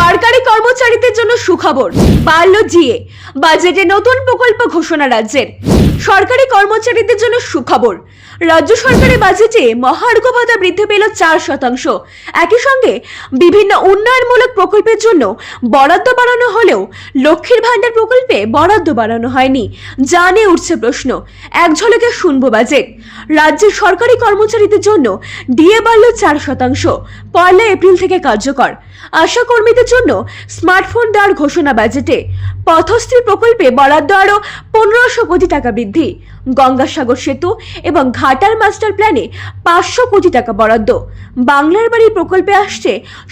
সরকারি কর্মচারীদের জন্য সুখবর, বাড়ল জিএ। বাজেটে নতুন প্রকল্প ঘোষণা রাজ্যের। সরকারি কর্মচারীদের জন্য সুখবর, রাজ্য সরকারের বাজেটে মহার্ঘ ভাতা বৃদ্ধি পেল 4%। একই সঙ্গে বিভিন্ন উন্নয়নমূলক প্রকল্পের জন্য বরাদ্দ বাড়ানো হলেও লক্ষ্মীর ভান্ডার প্রকল্পে বরাদ্দ বাড়ানো হয়নি। যা নিয়ে উঠছে প্রশ্ন। এক ঝলকে শুনবো বাজেট। রাজ্যের সরকারি কর্মচারীদের জন্য ডিএ বাড়ল 4%, 1 এপ্রিল থেকে কার্যকর। আশা কর্মীদের জন্য স্মার্টফোন দেওয়ার ঘোষণা বাজেটে। পথশ্রী প্রকল্পে বরাদ্দ আরও 1500 কোটি টাকা বৃদ্ধি। গঙ্গাসাগর সেতু এবং ঘাটাল মাস্টার প্ল্যানে 500 কোটি টাকা বরাদ্দ। বাংলার বাড়ি প্রকল্পে আসছে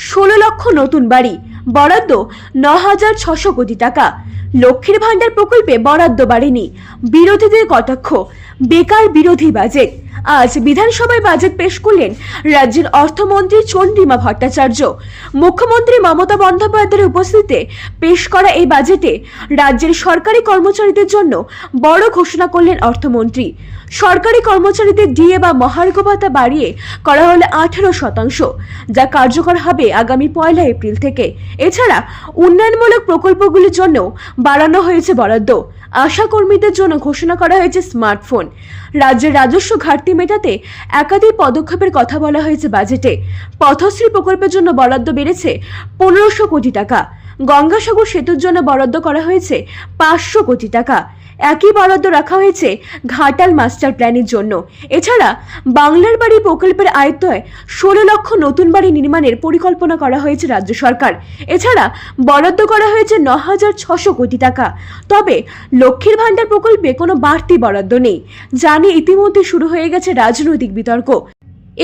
16 লক্ষ নতুন বাড়ি, বরাদ্দ 9600 কোটি টাকা। লক্ষ্মীর ভান্ডার প্রকল্পে বরাদ্দ বাড়েনি, বিরোধীদের কটাক্ষ। বেকার বিরোধী বাজেট। আজ বিধানসভায় বাজেট পেশ করলেন রাজ্যের অর্থমন্ত্রী চন্দ্রিমা ভট্টাচার্য। মুখ্যমন্ত্রী মমতা বন্দ্যোপাধ্যায়ের উপস্থিতিতে পেশ করা এই বাজেটে রাজ্যের সরকারি কর্মচারীদের জন্য বড় ঘোষণা করলেন অর্থমন্ত্রী। সরকারি কর্মচারীদের ডিএ বা মহার্ঘ ভাতা বাড়িয়ে করা হলো 18%, যা কার্যকর হবে আগামী 1 এপ্রিল থেকে। এছাড়া উন্নয়নমূলক প্রকল্পগুলির জন্য বাড়ানো হয়েছে বরাদ্দ। আশা কর্মীদের জন্য ঘোষণা করা হয়েছে স্মার্টফোন। রাজ্যের রাজস্ব ঘাটতি মেটাতে একাধিক পদক্ষেপের কথা বলা হয়েছে বাজেটে। পথশ্রী প্রকল্পের জন্য বরাদ্দ বেড়েছে 1500 কোটি টাকা। গঙ্গাসাগর সেতুর জন্য বরাদ্দ করা হয়েছে 500 কোটি টাকা। একই বরাদ্দ রাখা হয়েছে ঘাটাল মাস্টার প্ল্যানের জন্য। এছাড়া বাংলার বাড়ি প্রকল্পের আয়ত্তায় 16 লক্ষ নতুন বাড়ি নির্মাণের পরিকল্পনা করা হয়েছে রাজ্য সরকার। এছাড়া বরাদ্দ করা হয়েছে 9600 কোটি টাকা। তবে লক্ষ্মীর ভান্ডার প্রকল্পে কোনো বাড়তি বরাদ্দ নেই, যা নিয়ে ইতিমধ্যে শুরু হয়ে গেছে রাজনৈতিক বিতর্ক।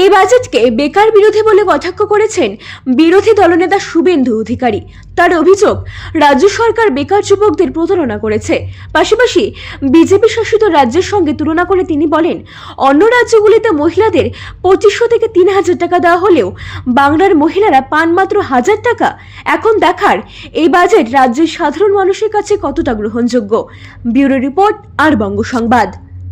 এই বাজেটকে বেকার বিরোধী বলে কটাক্ষ করেছেন বিরোধী দলনেতা শুভেন্দু অধিকারী। তার অভিযোগ, রাজ্য সরকার বেকার যুবকদের প্রতারণা করেছে। পাশাপাশি বিজেপি শাসিত রাজ্যের সঙ্গে তুলনা করে তিনি বলেন, অন্য রাজ্যগুলিতে মহিলাদের 2500 থেকে 3000 টাকা দেওয়া হলেও বাংলার মহিলারা পান মাত্র 1000 টাকা। এখন দেখার এই বাজেট রাজ্যের সাধারণ মানুষের কাছে কতটা গ্রহণযোগ্য। ব্যুরো রিপোর্ট, আর বঙ্গ সংবাদ।